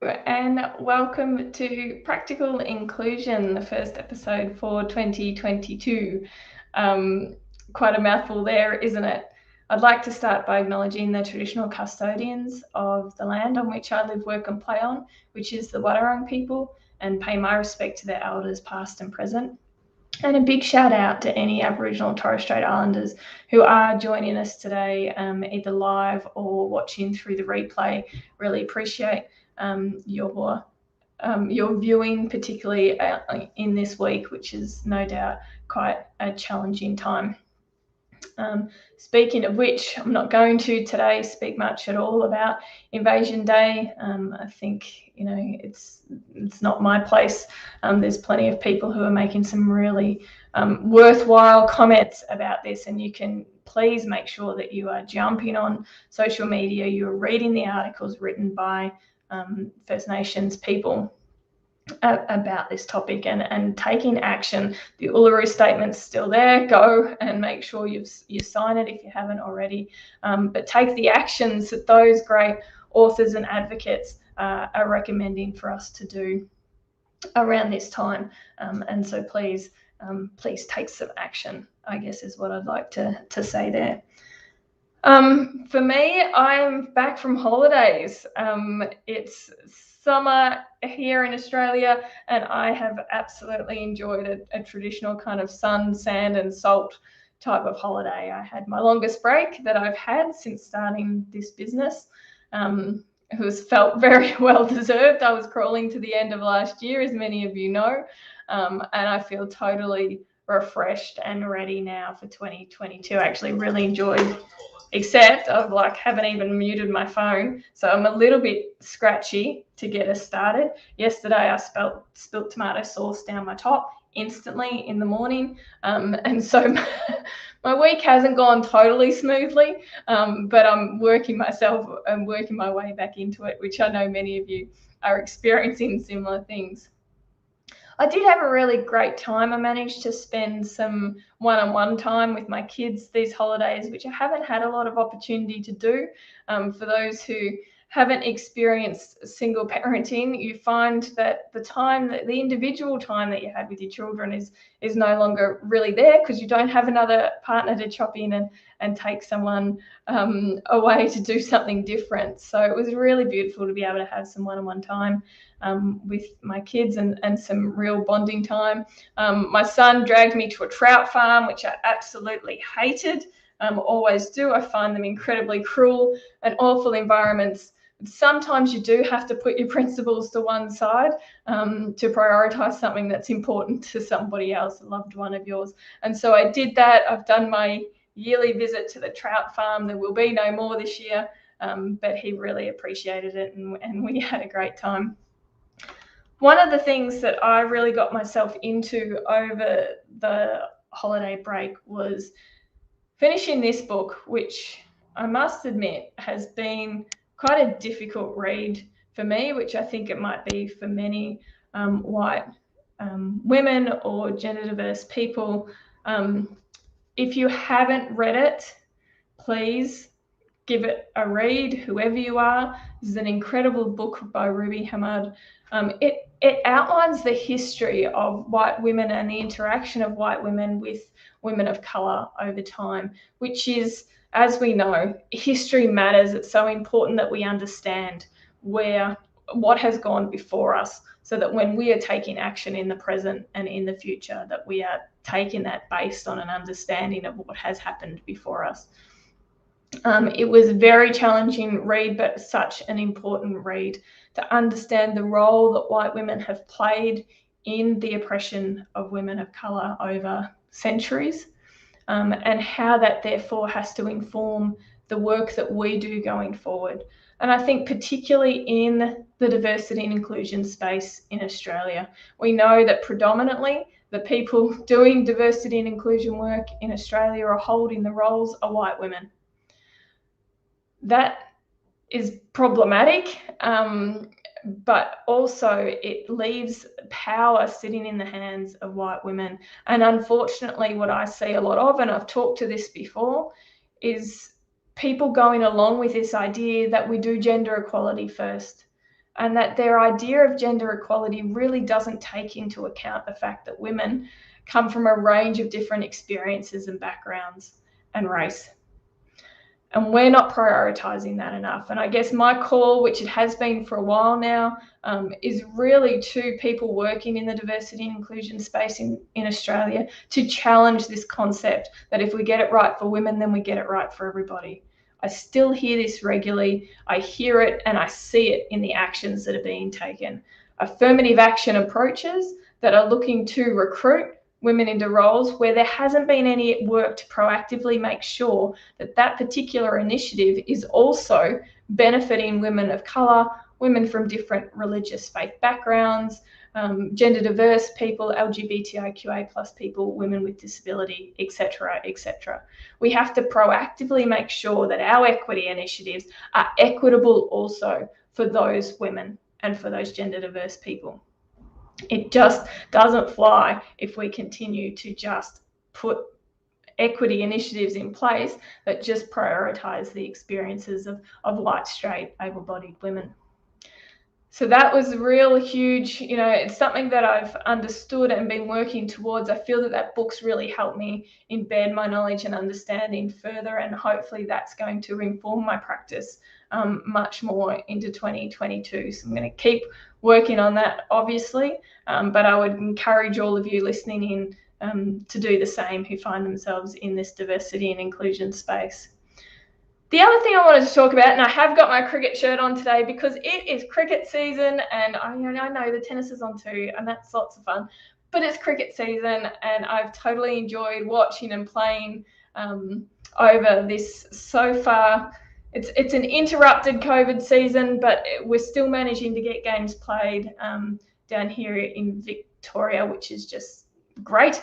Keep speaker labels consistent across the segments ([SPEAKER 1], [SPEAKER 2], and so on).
[SPEAKER 1] and welcome to Practical Inclusion, the first episode for 2022. Quite a mouthful there, isn't it? I'd like to start by acknowledging the traditional custodians of the land on which I live, work and play on, which is the Wadawurrung people, and pay my respect to their elders past and present. And a big shout out to any Aboriginal and Torres Strait Islanders who are joining us today, either live or watching through the replay. Really appreciate your viewing, particularly in this week, which is no doubt quite a challenging time. Speaking of which, I'm not going to today speak much at all about Invasion Day. I think it's not my place. There's plenty of people who are making some really worthwhile comments about this, and you can please make sure that you are jumping on social media, you are reading the articles written by First Nations people about this topic and taking action. The Uluru Statement's still there. Go and make sure you sign it if you haven't already. But take the actions that those great authors and advocates are recommending for us to do around this time. And so please take some action, I guess is what I'd like to say there. For me, I'm back from holidays. It's summer here in Australia, and I have absolutely enjoyed a traditional kind of sun, sand, and salt type of holiday. I had my longest break that I've had since starting this business. It was felt very well deserved. I was crawling to the end of last year, as many of you know, and I feel totally refreshed and ready now for 2022. I actually really enjoyed, except I haven't even muted my phone, so I'm a little bit scratchy to get us started. Yesterday I spilt tomato sauce down my top instantly in the morning, and so my week hasn't gone totally smoothly, but I'm working my way back into it, which I know many of you are experiencing similar things. I did have a really great time. I managed to spend some one-on-one time with my kids these holidays, which I haven't had a lot of opportunity to do. For those who haven't experienced single parenting, you find that the individual time that you had with your children is no longer really there, because you don't have another partner to chop in and take someone away to do something different. So it was really beautiful to be able to have some one-on-one time with my kids and some real bonding time. My son dragged me to a trout farm, which I absolutely hated. Always do. I find them incredibly cruel and awful environments. Sometimes you do have to put your principles to one side to prioritize something that's important to somebody else, a loved one of yours. And so I did that. I've done my yearly visit to the trout farm. There will be no more this year, but he really appreciated it, and we had a great time. One of the things that I really got myself into over the holiday break was finishing this book, which I must admit has been quite a difficult read for me, which I think it might be for many white women or gender diverse people. If you haven't read it, please give it a read, whoever you are. This is an incredible book by Ruby Hamad. It outlines the history of white women and the interaction of white women with women of colour over time, which is, as we know, history matters. It's so important that we understand what has gone before us, so that when we are taking action in the present and in the future, that we are taking that based on an understanding of what has happened before us. It was a very challenging read, but such an important read to understand the role that white women have played in the oppression of women of colour over centuries, and how that therefore has to inform the work that we do going forward. And I think particularly in the diversity and inclusion space in Australia, we know that predominantly the people doing diversity and inclusion work in Australia or holding the roles are white women. That is problematic, but also it leaves power sitting in the hands of white women. And unfortunately, what I see a lot of, and I've talked to this before, is people going along with this idea that we do gender equality first. and that their idea of gender equality really doesn't take into account the fact that women come from a range of different experiences and backgrounds and race. And we're not prioritising that enough. And I guess my call, which it has been for a while now, is really to people working in the diversity and inclusion space in Australia to challenge this concept that if we get it right for women, then we get it right for everybody. I still hear this regularly. I hear it and I see it in the actions that are being taken. Affirmative action approaches that are looking to recruit women into roles where there hasn't been any work to proactively make sure that that particular initiative is also benefiting women of colour, women from different religious faith backgrounds, gender diverse people, LGBTIQA plus people, women with disability, etc., etc. We have to proactively make sure that our equity initiatives are equitable also for those women and for those gender diverse people. It just doesn't fly if we continue to just put equity initiatives in place that just prioritise the experiences of white, straight, able-bodied women. So that was a real huge, it's something that I've understood and been working towards. I feel that book's really helped me embed my knowledge and understanding further, and hopefully that's going to inform my practice much more into 2022. So I'm going to keep working on that, obviously, but I would encourage all of you listening in to do the same who find themselves in this diversity and inclusion space. The other thing I wanted to talk about, and I have got my cricket shirt on today because it is cricket season, and I know the tennis is on too, and that's lots of fun, but it's cricket season, and I've totally enjoyed watching and playing over this so far. It's an interrupted COVID season, but we're still managing to get games played down here in Victoria, which is just great.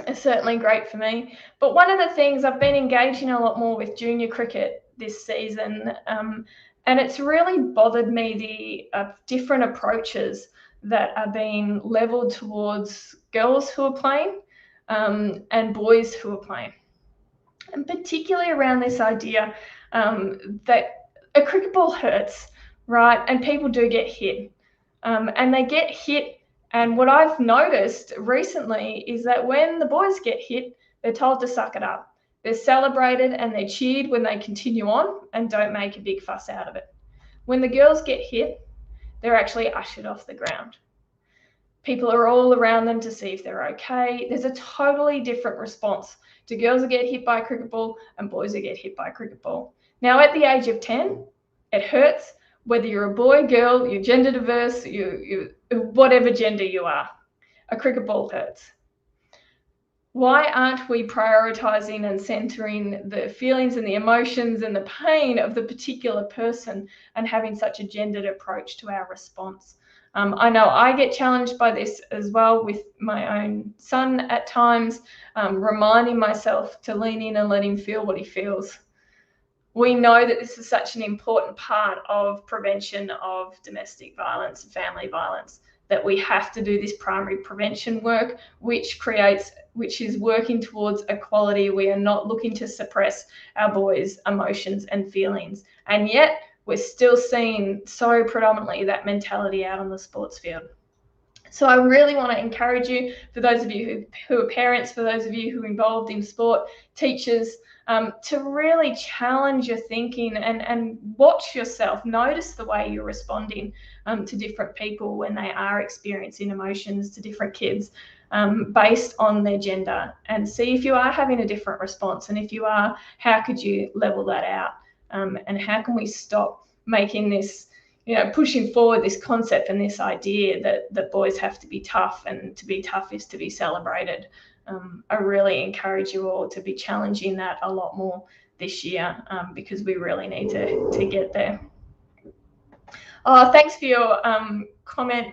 [SPEAKER 1] It's certainly great for me. But one of the things I've been engaging a lot more with junior cricket this season, and it's really bothered me the different approaches that are being levelled towards girls who are playing and boys who are playing. And particularly around this idea that a cricket ball hurts, right? And people do get hit. And they get hit. And what I've noticed recently is that when the boys get hit, they're told to suck it up. They're celebrated and they're cheered when they continue on and don't make a big fuss out of it. When the girls get hit, they're actually ushered off the ground. People are all around them to see if they're okay. There's a totally different response to girls who get hit by a cricket ball and boys who get hit by a cricket ball. Now, at the age of 10, it hurts. Whether you're a boy, girl, you're gender diverse, you whatever gender you are, a cricket ball hurts. Why aren't we prioritising and centering the feelings and the emotions and the pain of the particular person and having such a gendered approach to our response? I know I get challenged by this as well with my own son at times, reminding myself to lean in and let him feel what he feels. We know that this is such an important part of prevention of domestic violence and family violence, that we have to do this primary prevention work, which is working towards equality. We are not looking to suppress our boys' emotions and feelings. And yet we're still seeing so predominantly that mentality out on the sports field. So I really want to encourage you, for those of you who are parents, for those of you who are involved in sport, teachers, to really challenge your thinking and watch yourself. Notice the way you're responding to different people when they are experiencing emotions, to different kids, based on their gender, and see if you are having a different response. And if you are, how could you level that out? And how can we stop making this, pushing forward this concept and this idea that boys have to be tough, and to be tough is to be celebrated. I really encourage you all to be challenging that a lot more this year, because we really need to get there. Oh, thanks for your comment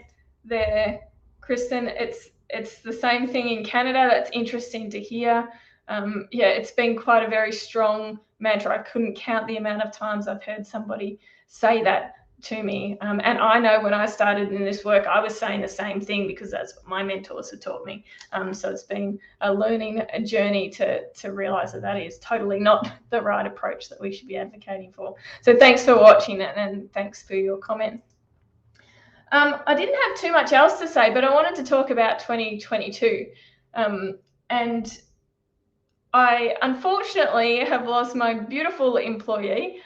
[SPEAKER 1] there, Kristen. It's the same thing in Canada. That's interesting to hear. Yeah, it's been quite a very strong mantra. I couldn't count the amount of times I've heard somebody say that to me. And I know when I started in this work, I was saying the same thing because that's what my mentors had taught me. So it's been a learning journey to realise that is totally not the right approach that we should be advocating for. So thanks for watching it, and thanks for your comment. I didn't have too much else to say, but I wanted to talk about 2022. And I unfortunately have lost my beautiful employee,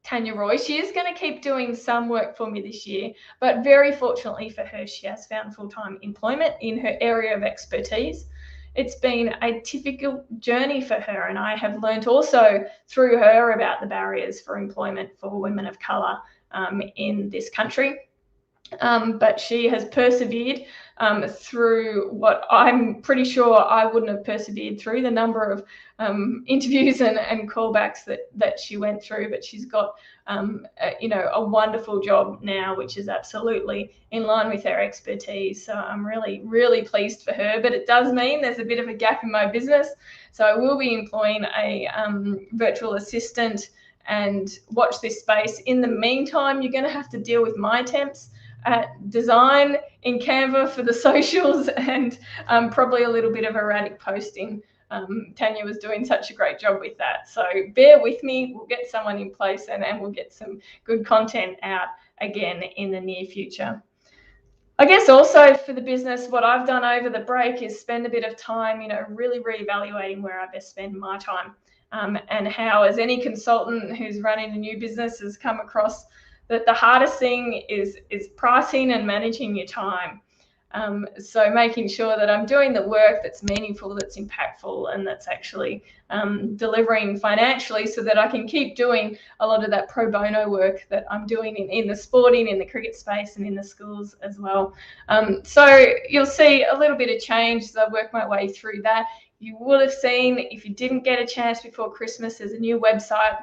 [SPEAKER 1] Tanya Roy. She is going to keep doing some work for me this year, but very fortunately for her, she has found full-time employment in her area of expertise. It's been a difficult journey for her, and I have learnt also through her about the barriers for employment for women of colour in this country. But she has persevered through what I'm pretty sure I wouldn't have persevered through, the number of interviews and callbacks that she went through. But she's got a wonderful job now, which is absolutely in line with her expertise. So I'm really, really pleased for her. But it does mean there's a bit of a gap in my business. So I will be employing a virtual assistant, and watch this space. In the meantime, you're going to have to deal with my temps at design in Canva for the socials, and probably a little bit of erratic posting. Tanya was doing such a great job with that. So bear with me, we'll get someone in place, and we'll get some good content out again in the near future. I guess also for the business, what I've done over the break is spend a bit of time, really reevaluating where I best spend my time, and how, as any consultant who's running a new business has come across, that the hardest thing is pricing and managing your time. So making sure that I'm doing the work that's meaningful, that's impactful, and that's actually delivering financially, so that I can keep doing a lot of that pro bono work that I'm doing in the sporting, in the cricket space, and in the schools as well. So you'll see a little bit of change as I work my way through that. You would have seen, if you didn't get a chance before Christmas, there's a new website.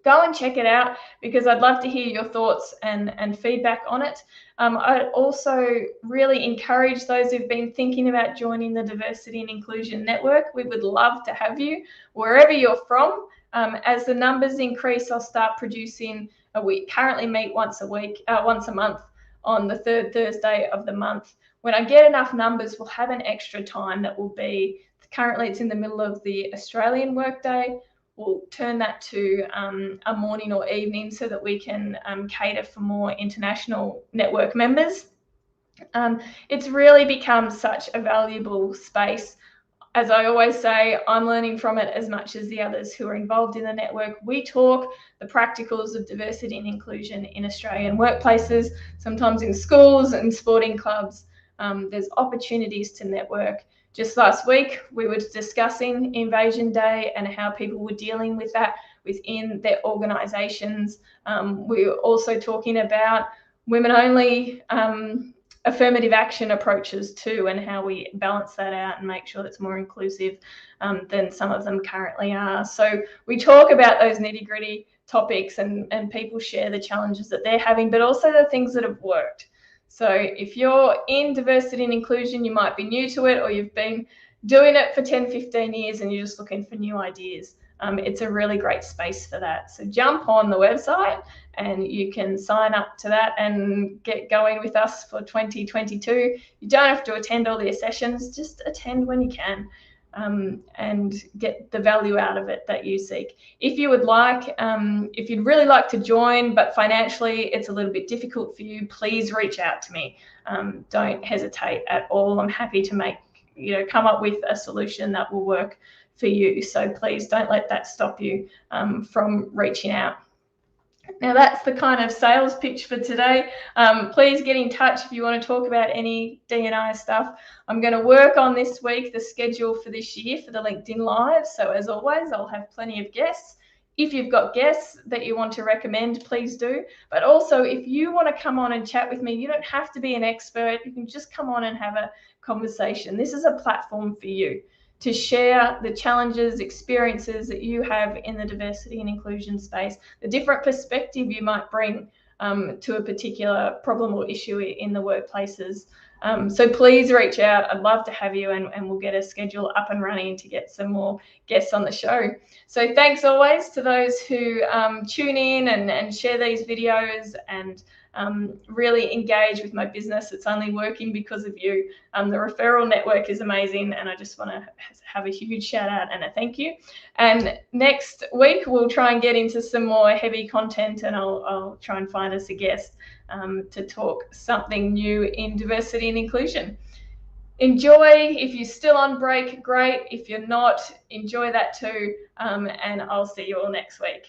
[SPEAKER 1] Go and check it out, because I'd love to hear your thoughts and feedback on it. I'd also really encourage those who've been thinking about joining the Diversity and Inclusion Network. We would love to have you wherever you're from. As the numbers increase, I'll start producing. We currently meet once a month on the third Thursday of the month. When I get enough numbers, we'll have an extra time that will be, currently it's in the middle of the Australian workday. We'll turn that to a morning or evening, so that we can cater for more international network members. It's really become such a valuable space. As I always say, I'm learning from it as much as the others who are involved in the network. We talk the practicals of diversity and inclusion in Australian workplaces, sometimes in schools and sporting clubs. There's opportunities to network. Just last week, we were discussing Invasion Day and how people were dealing with that within their organisations. We were also talking about women-only affirmative action approaches too, and how we balance that out and make sure that's more inclusive than some of them currently are. So we talk about those nitty-gritty topics, and people share the challenges that they're having, but also the things that have worked. So if you're in diversity and inclusion, you might be new to it, or you've been doing it for 10, 15 years and you're just looking for new ideas. It's a really great space for that. So jump on the website and you can sign up to that and get going with us for 2022. You don't have to attend all the sessions, just attend when you can. And get the value out of it that you seek. If you would like, if you'd really like to join, but financially it's a little bit difficult for you, please reach out to me. Don't hesitate at all. I'm happy to come up with a solution that will work for you. So please don't let that stop you from reaching out. Now that's the kind of sales pitch for today. Please get in touch if you want to talk about any D&I stuff. I'm going to work on this week the schedule for this year for the LinkedIn Live. So as always, I'll have plenty of guests. If you've got guests that you want to recommend, please do. But also, if you want to come on and chat with me, you don't have to be an expert. You can just come on and have a conversation. This is a platform for you to share the challenges, experiences that you have in the diversity and inclusion space, the different perspective you might bring to a particular problem or issue in the workplaces. So please reach out. I'd love to have you, and we'll get a schedule up and running to get some more guests on the show. So thanks always to those who tune in and share these videos and really engage with my business. It's only working because of you. The referral network is amazing, and I just want to have a huge shout out and a thank you. And next week, we'll try and get into some more heavy content, and I'll try and find us a guest to talk something new in diversity and inclusion. Enjoy. If you're still on break, great. If you're not, enjoy that too. And I'll see you all next week.